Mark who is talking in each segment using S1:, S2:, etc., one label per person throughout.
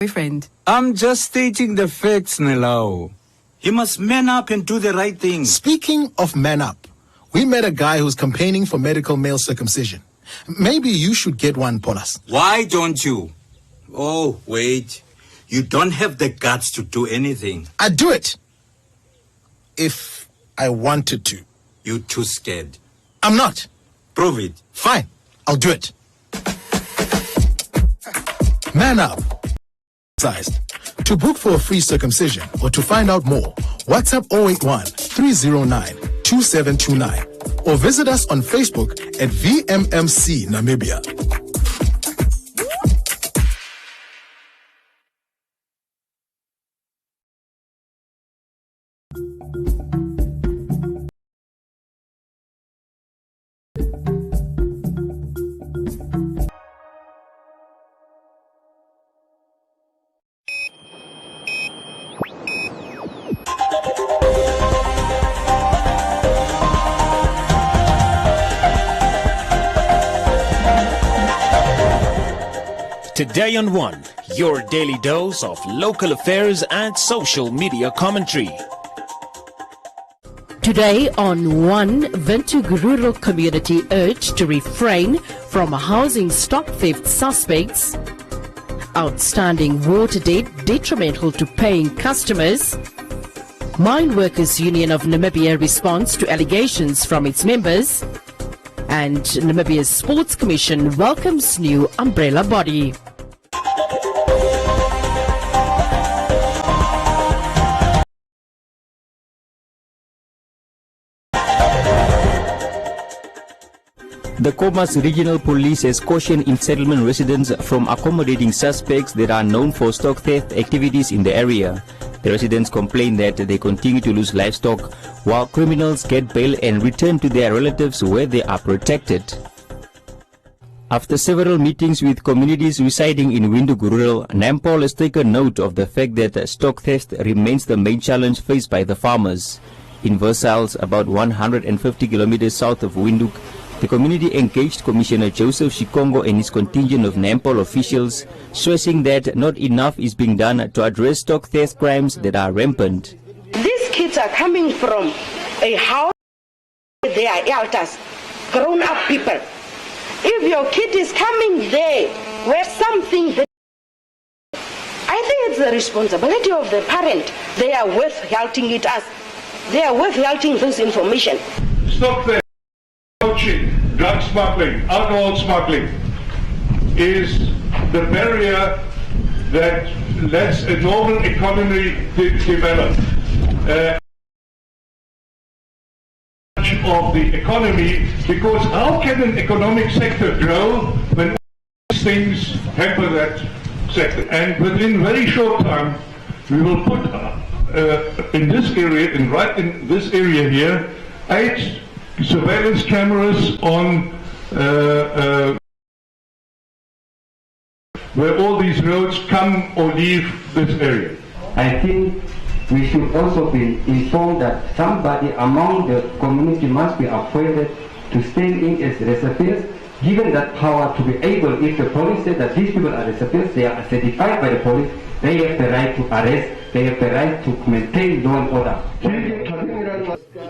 S1: boyfriend.
S2: I'm just stating the facts, Nelao. He must man up and do the right thing.
S3: Speaking of man up, we met a guy who's campaigning for medical male circumcision. Maybe you should get one, Paulus.
S2: Why don't you? Oh, wait. You don't have the guts to do anything.
S3: I'd do it. If I wanted to.
S2: You're too scared.
S3: I'm not.
S2: Prove it.
S3: Fine. I'll do it. Man up. Sized. To book for a free circumcision or to find out more, WhatsApp 081 309 2729 or visit us on Facebook at VMMC Namibia.
S4: Today on One, your daily dose of local affairs and social media commentary.
S5: Today on One, Windhoek rural community urged to refrain from housing stock theft suspects. Outstanding water debt detrimental to paying customers. Mine Workers Union of Namibia responds to allegations from its members. And Namibia's Sports Commission welcomes new umbrella body.
S6: The Khomas Regional Police has cautioned in-settlement residents from accommodating suspects that are known for stock theft activities in the area. The residents complain that they continue to lose livestock while criminals get bail and return to their relatives where they are protected. After several meetings with communities residing in Windhoek Rural, Nampol has taken note of the fact that stock theft remains the main challenge faced by the farmers. In Versailles, about 150 kilometers south of Windhoek, the community engaged Commissioner Joseph Shikongo and his contingent of Nampol officials, stressing that not enough is being done to address stock theft crimes that are rampant.
S7: These kids are coming from a house where they are elders, grown-up people. If your kid is coming there where something that I think it's the responsibility of the parent. They are withholding it us. They are withholding this information.
S8: Stock theft, poaching, drug smuggling, alcohol smuggling is the barrier that lets a normal economy develop. Of the economy, because how can an economic sector grow when all these things hamper that sector? And within very short time, we will put in this area, right in this area here, 8 surveillance cameras on where all these roads come or leave this area.
S9: I think we should also be informed that somebody among the community must be appointed to stand in as recipients, given that power to be able, if the police say that these people are recipients, they are certified by the police, they have the right to arrest, they have the right to maintain law and order.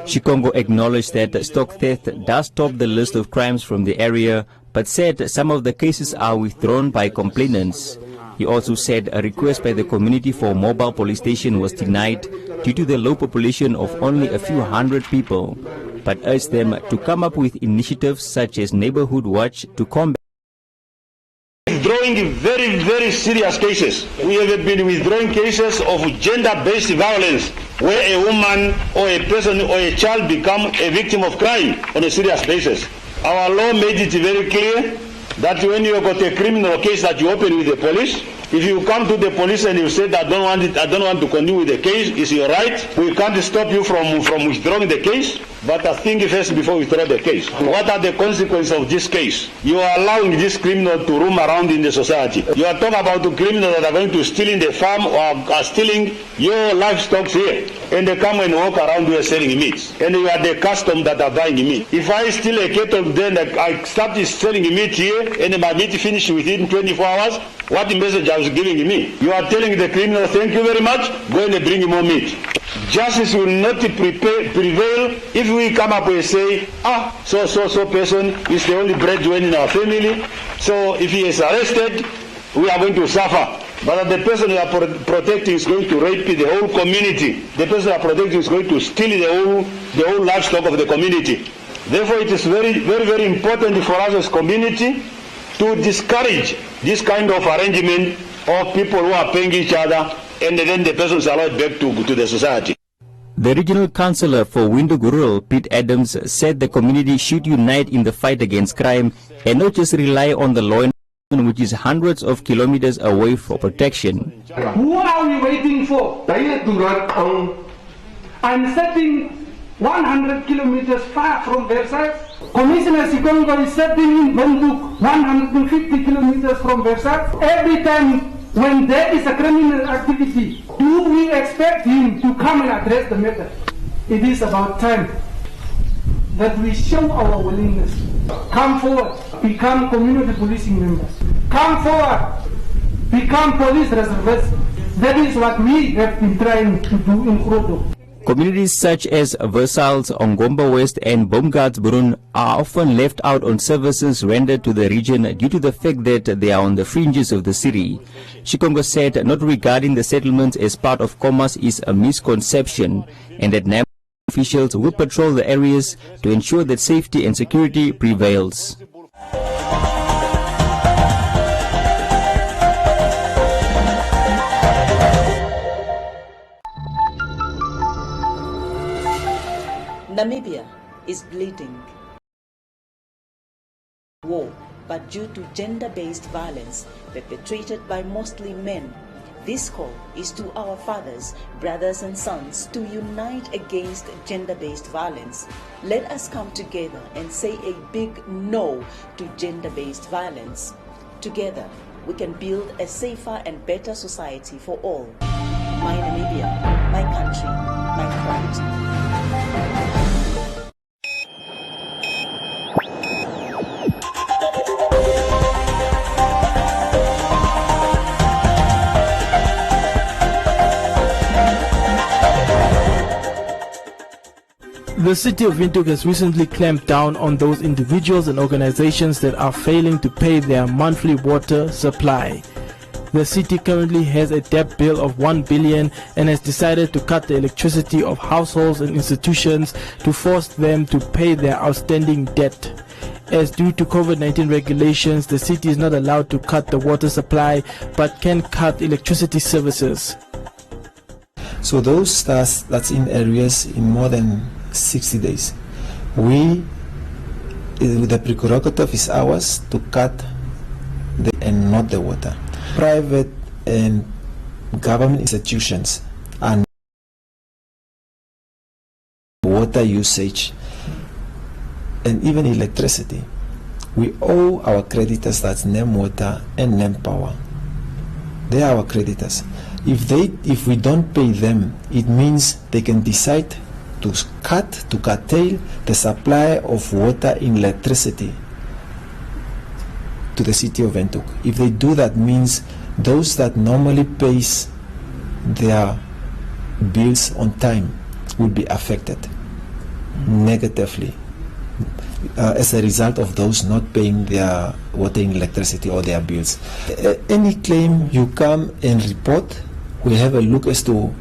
S6: Shikongo acknowledged that stock theft does top the list of crimes from the area, but said some of the cases are withdrawn by complainants. He also said a request by the community for a mobile police station was denied due to the low population of only a few hundred people, but urged them to come up with initiatives such as Neighborhood Watch to combat.
S10: Withdrawing very, very serious cases. We have been withdrawing cases of gender-based violence, where a woman or a person or a child become a victim of crime on a serious basis. Our law made it very clear that when you got a criminal case that you open with the police, if you come to the police and you say that I don't want to continue with the case, it's your right. We can't stop you from withdrawing the case, but I think first before we withdraw the case. What are the consequences of this case? You are allowing this criminal to roam around in the society. You are talking about the criminals that are going to steal in the farm or are stealing your livestock here. and they come and walk around here selling meat, and you are the custom that are buying meat. If I steal a cattle, then I start selling meat here, and my meat finish within 24 hours, what message are you giving me? You are telling the criminal, thank you very much, go and bring more meat. Justice will not prevail if we come up and say, so person is the only breadwinner in our family, so if he is arrested, we are going to suffer. But the person you are protecting is going to rape the whole community. The person you are protecting is going to steal the whole livestock of the community. Therefore, it is very, very, very important for us as community to discourage this kind of arrangement of people who are paying each other and then the person is allowed back to the society.
S6: The regional councillor for Windhoek Rural, Pete Adams, said the community should unite in the fight against crime and not just rely on the law enforcement, which is hundreds of kilometers away for protection.
S1: Who are we waiting for? I'm sitting 100 kilometers far from Versailles. Commissioner Sikongo is sitting in Windhoek 150 kilometers from Versailles. Every time when there is a criminal activity, do we expect him to come and address the matter? It is about time that we show our willingness. Come forward, become community policing members. Come forward, become police reservists. That is what we have been trying to do in Groote.
S6: Communities such as Versailles, Ongomba West and Boomgaardsbrunn are often left out on services rendered to the region due to the fact that they are on the fringes of the city. Shikongo said not regarding the settlements as part of commerce is a misconception and that NAM officials will patrol the areas to ensure that safety and security prevails.
S11: Namibia is bleeding war, but due to gender-based violence perpetrated by mostly men, this call is to our fathers, brothers and sons to unite against gender-based violence. Let us come together and say a big no to gender-based violence. Together, we can build a safer and better society for all. My Namibia, my country, my pride.
S12: The city of Windhoek has recently clamped down on those individuals and organizations that are failing to pay their monthly water supply. The city currently has a debt bill of 1 billion and has decided to cut the electricity of households and institutions to force them to pay their outstanding debt. As due to COVID-19 regulations, the city is not allowed to cut the water supply but can cut electricity services.
S13: So those that's in areas in more than 60 days, the prerogative is ours to cut and not the water. Private and government institutions and water usage and even electricity, we owe our creditors, that's NEM Water and NEM Power. They are our creditors. If we don't pay them, it means they can decide to curtail the supply of water and electricity to the city of Windhoek. If they do that, means those that normally pays their bills on time will be affected negatively as a result of those not paying their water and electricity or their bills. Any claim you come and report, we have a look as to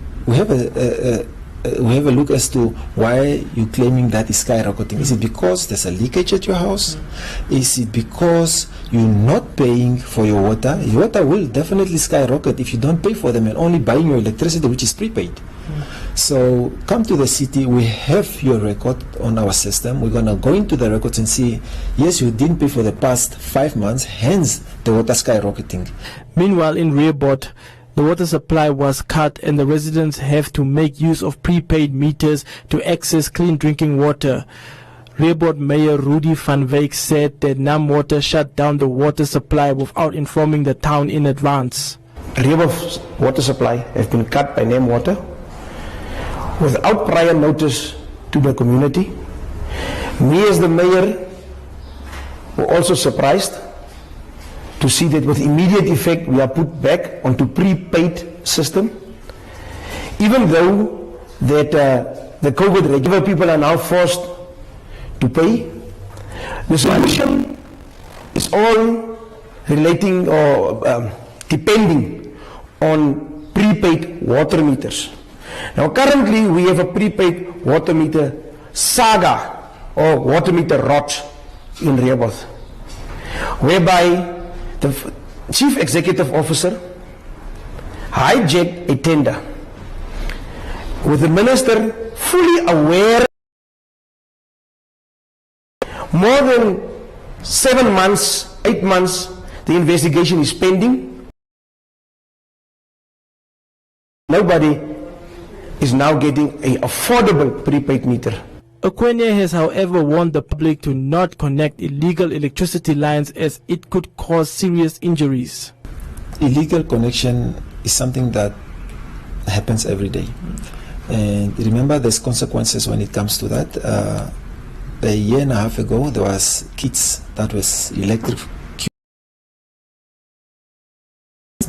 S13: why you're claiming that is skyrocketing. Is it because there's a leakage at your house? Is it because you're not paying for your water? Your water will definitely skyrocket if you don't pay for them and only buying your electricity, which is prepaid. So come to the city, we have your record on our system. We're going to go into the records and see, yes, you didn't pay for the past 5 months, hence the water skyrocketing.
S12: Meanwhile, in Rehoboth, the water supply was cut and the residents have to make use of prepaid meters to access clean drinking water. Rehoboth Mayor Rudy van Wyk said that NAM Water shut down the water supply without informing the town in advance.
S14: Rehoboth's water supply has been cut by NAM Water. without prior notice to the community. Me as the mayor were also surprised to see that with immediate effect we are put back onto prepaid system, even though that the COVID regular people are now forced to pay. The solution is all relating or depending on prepaid water meters. Now currently we have a prepaid water meter saga or water meter rot in Rehoboth, whereby the chief executive officer hijacked a tender with the minister fully aware. More than 7 months, 8 months, the investigation is pending. Nobody is now getting an affordable prepaid meter.
S12: Okwenya has, however, warned the public to not connect illegal electricity lines as it could cause serious injuries.
S13: Illegal connection is something that happens every day. And remember, there's consequences when it comes to that. A year and a half ago, there was kids that was electrocuted.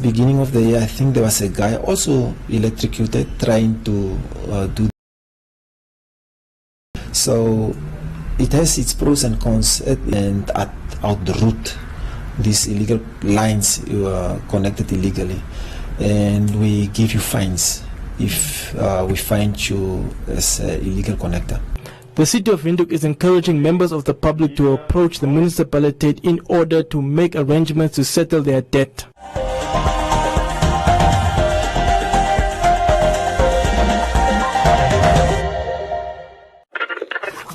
S13: Beginning of the year, I think there was a guy also electrocuted trying to do. So it has its pros and cons, and out the root, these illegal lines you are connected illegally, and we give you fines if we find you as an illegal connector.
S12: The city of Windhoek is encouraging members of the public to approach the municipality in order to make arrangements to settle their debt.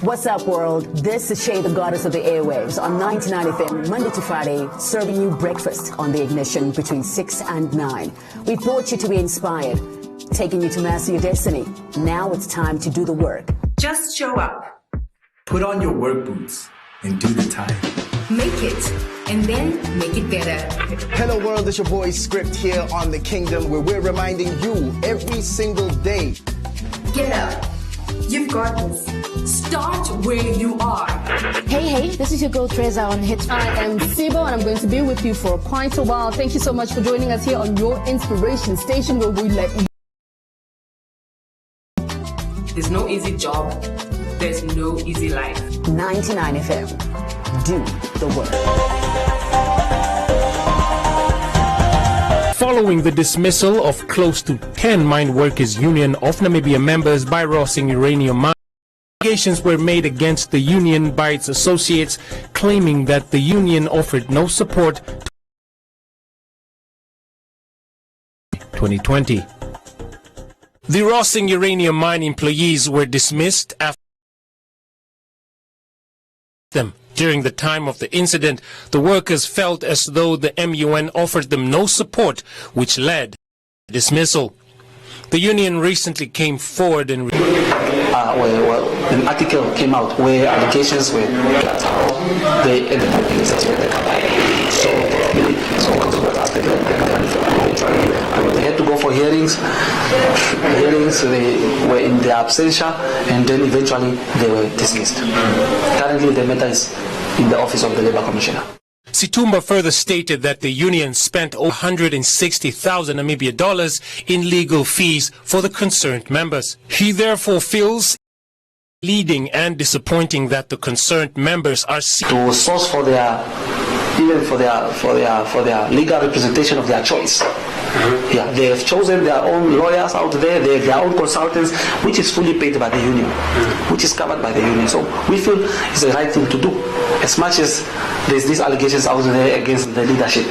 S15: What's up, world? This is Shay, the goddess of the airwaves, on 99 FM, Monday to Friday, serving you breakfast on the ignition between 6 and 9. We brought you to be inspired, taking you to master your destiny. Now it's time to do the work.
S16: Just show up.
S17: Put on your work boots and do the time.
S16: Make it, and then make it better.
S18: Hello world, it's your boy Script here on The Kingdom, where we're reminding you every single day.
S16: Get up. You've got this. Start where you are.
S19: Hey, this is your girl Treza on Hits. I am Sibo and I'm going to be with you for quite a while. Thank you so much for joining us here on your inspiration station, where we let you.
S16: There's no easy job. There's no easy life.
S15: 99 FM. Do the work.
S4: Following the dismissal of close to 10 mine workers union of Namibia members by Rossing Uranium Mine, allegations were made against the union by its associates, claiming that the union offered no support to 2020. The Rossing Uranium Mine employees were dismissed after them. During the time of the incident, the workers felt as though the MUN offered them no support, which led to dismissal. The union recently came forward and
S20: an article came out where allegations were they had to go for hearings. They were in their absentia, and then eventually they were dismissed. Currently the matter is in the office of the Labour Commissioner.
S4: Situmba further stated that the union spent over 160,000 Namibia dollars in legal fees for the concerned members. He therefore feels leading and disappointing that the concerned members are
S20: to source for their legal representation of their choice. Yeah, they have chosen their own lawyers out there, they have their own consultants, which is fully paid by the union, which is covered by the union. So we feel it's the right thing to do. As much as there's these allegations out there against the leadership,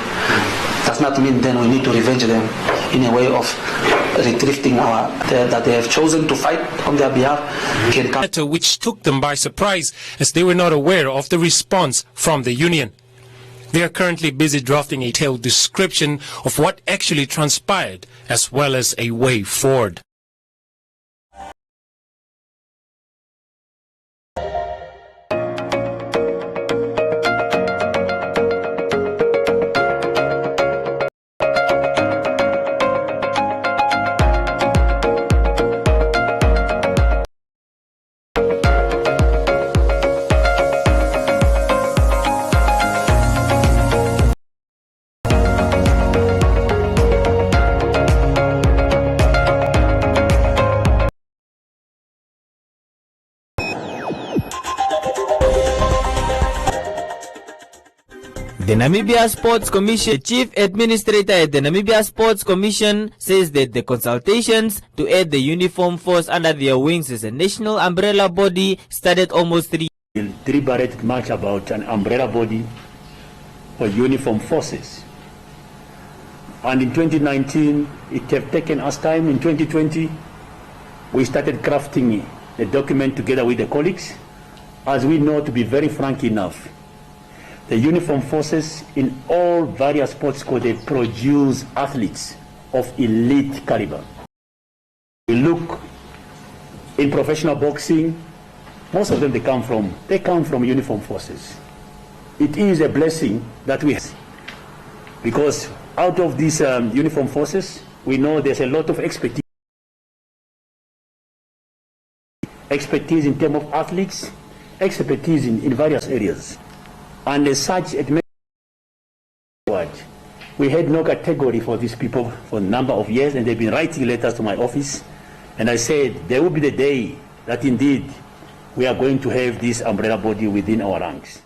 S20: does not mean then we need to revenge them in a way of retrieving that they have chosen to fight on their behalf.
S4: Which took them by surprise, as they were not aware of the response from the union. They are currently busy drafting a detailed description of what actually transpired, as well as a way forward.
S21: The Namibia Sports Commission, the chief administrator at the Namibia Sports Commission, says that the consultations to add the uniform force under their wings as a national umbrella body started almost 3
S22: years. Deliberated much about an umbrella body for uniform forces. And in 2019, it have taken us time. In 2020, we started crafting a document together with the colleagues. As we know, to be very frank enough, the uniform forces in all various sports codes, they produce athletes of elite caliber. We look in professional boxing, most of them they come from uniform forces. It is a blessing that we have, because out of these uniform forces, we know there's a lot of expertise in terms of athletes, expertise in various areas. And as such, we had no category for these people for a number of years, and they've been writing letters to my office. And I said, there will be the day that indeed we are going to have this umbrella body within our ranks.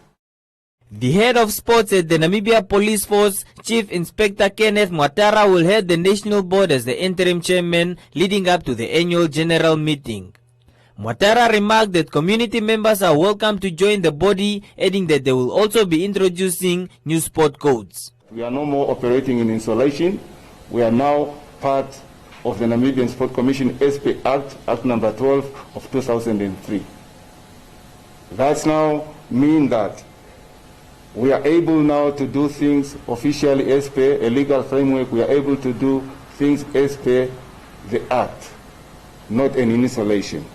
S21: The head of sports at the Namibia Police Force, Chief Inspector Kenneth Mwatara, will head the national board as the interim chairman leading up to the annual general meeting. Mwatara remarked that community members are welcome to join the body, adding that they will also be introducing new sport codes.
S23: We are no more operating in isolation. We are now part of the Namibian Sport Commission SP Act number 12 of 2003. That's now mean that we are able now to do things officially as per a legal framework. We are able to do things as per the Act, not in isolation.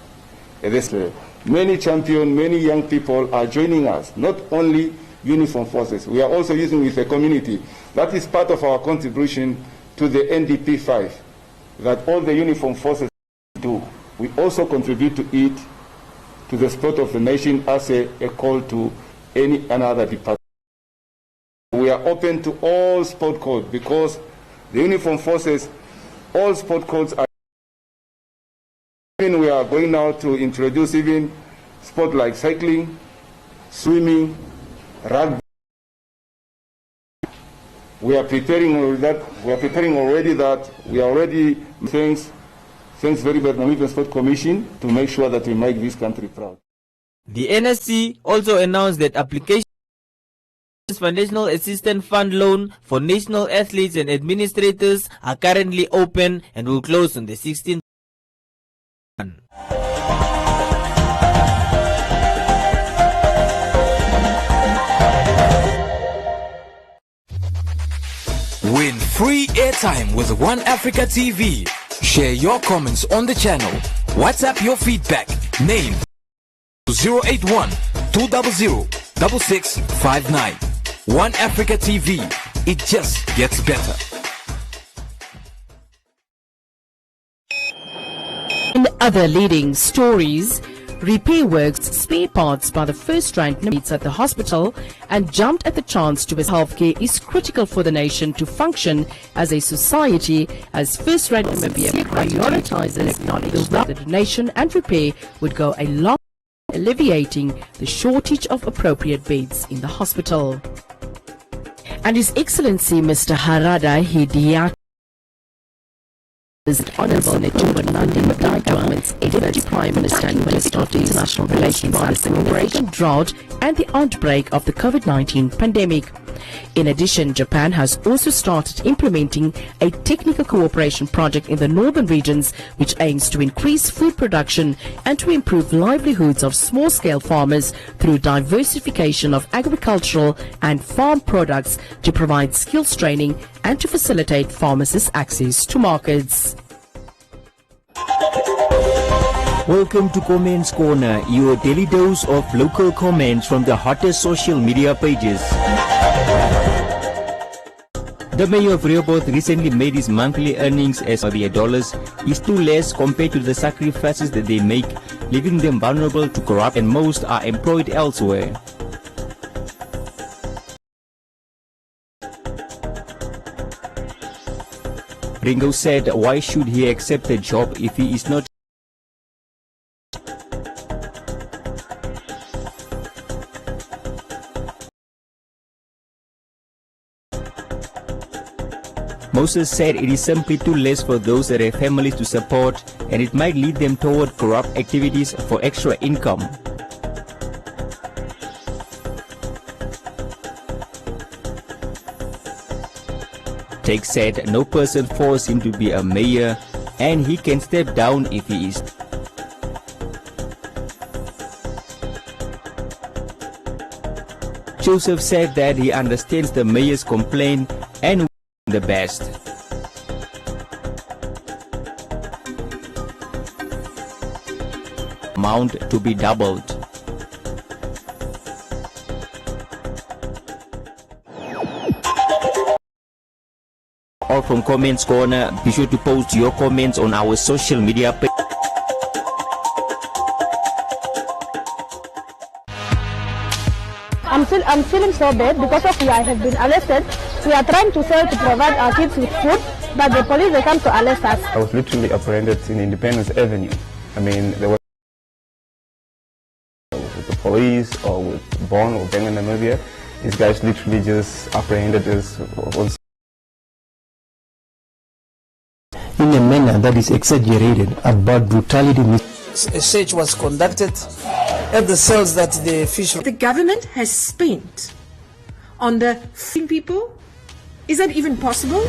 S23: Many champions, many young people are joining us, not only uniform forces. We are also using with the community. That is part of our contribution to the NDP 5, that all the uniform forces do. We also contribute to it, to the sport of the nation, as a call to any another department. We are open to all sport codes, because the uniform forces, all sport codes are. We are going now to introduce even sport like cycling, swimming, rugby. We are preparing already that. We are already thanks very much Namibian Sport Commission to make sure that we make this country proud.
S21: The NSC also announced that applications for National Assistance Fund loan for national athletes and administrators are currently open and will close on the 16th.
S24: Win free airtime with One Africa TV. Share your comments on the channel. WhatsApp your feedback. Name 081 200 6659. One Africa TV. It just gets better.
S5: In other leading stories, repair works spare parts by the first-ranked Namibians at the hospital and jumped at the chance to healthcare is critical for the nation to function as a society, as first-ranked Namibia prioritizes the donation and repair would go a long way in alleviating the shortage of appropriate beds in the hospital. And His Excellency Mr. Harada Hideaki, Honourable Netumbo Government's Deputy Prime Minister and Minister of International Relations by the significant drought and the outbreak of the COVID-19 pandemic. In addition, Japan has also started implementing a technical cooperation project in the northern regions which aims to increase food production and to improve livelihoods of small-scale farmers through diversification of agricultural and farm products to provide skills training and to facilitate farmers' access to markets.
S6: Welcome to Comments Corner, your daily dose of local comments from the hottest social media pages. The mayor of Rehoboth recently made his monthly earnings as the dollars is too less compared to the sacrifices that they make, leaving them vulnerable to corruption, and most are employed elsewhere. Ringo said, why should he accept a job if he is not Moses said it is simply too less for those that have families to support, and it might lead them toward corrupt activities for extra income. Tek said no person forced him to be a mayor, and he can step down if he is. Joseph said that he understands the mayor's complaint and the best. Amount to be doubled. All from Comments Corner. Be sure to post your comments on our social media page.
S2: I'm feeling so bad because of I have been arrested. We are trying to sell to provide our kids with food, but the police, they come to arrest us.
S3: I was literally apprehended in Independence Avenue. I mean, there was with the police or with Bond or Bank in Namibia. These guys literally just apprehended us on
S14: in a manner that is exaggerated about brutality.
S7: A search was conducted at the cells that the fish.
S16: The government has spent on the people. Is that even possible?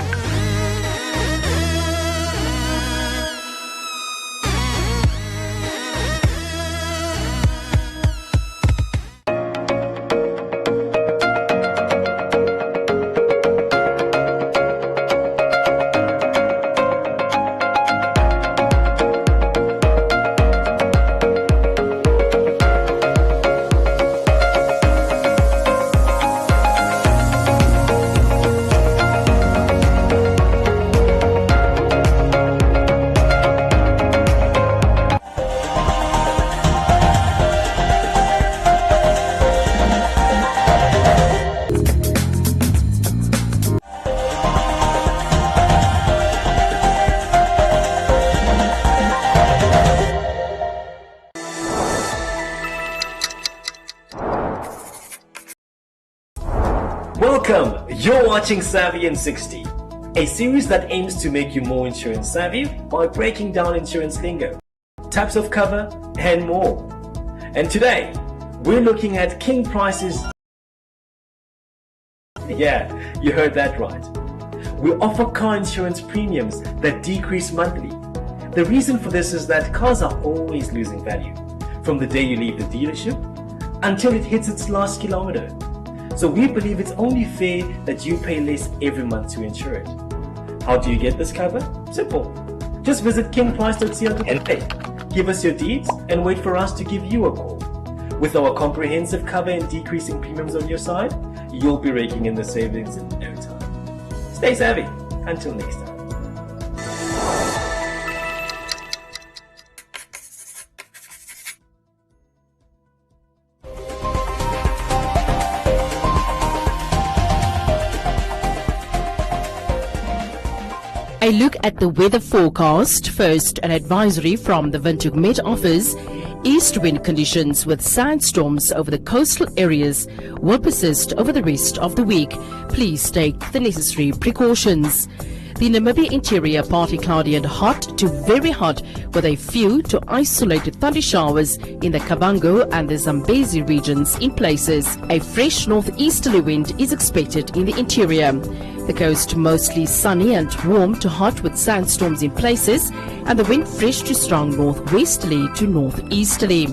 S8: Welcome! You're watching Savvy in 60, a series that aims to make you more insurance savvy by breaking down insurance lingo, types of cover, and more. And today, we're looking at King Price's. Yeah, you heard that right. We offer car insurance premiums that decrease monthly. The reason for this is that cars are always losing value from the day you leave the dealership until it hits its last kilometer. So we believe it's only fair that you pay less every month to insure it. How do you get this cover? Simple. Just visit kingprice.co and pay. Give us your deeds and wait for us to give you a call. With our comprehensive cover and decreasing premiums on your side, you'll be raking in the savings in no time. Stay savvy. Until next time.
S5: A look at the weather forecast. First, an advisory from the Windhoek Met Office. East wind conditions with sandstorms over the coastal areas will persist over the rest of the week. Please take the necessary precautions. The Namibia interior partly cloudy and hot to very hot with a few to isolated thunder showers in the Kavango and the Zambezi regions in places. A fresh northeasterly wind is expected in the interior. The coast mostly sunny and warm to hot with sandstorms in places, and the wind fresh to strong northwesterly to northeasterly.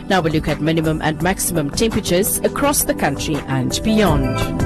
S5: Now we look at minimum and maximum temperatures across the country and beyond.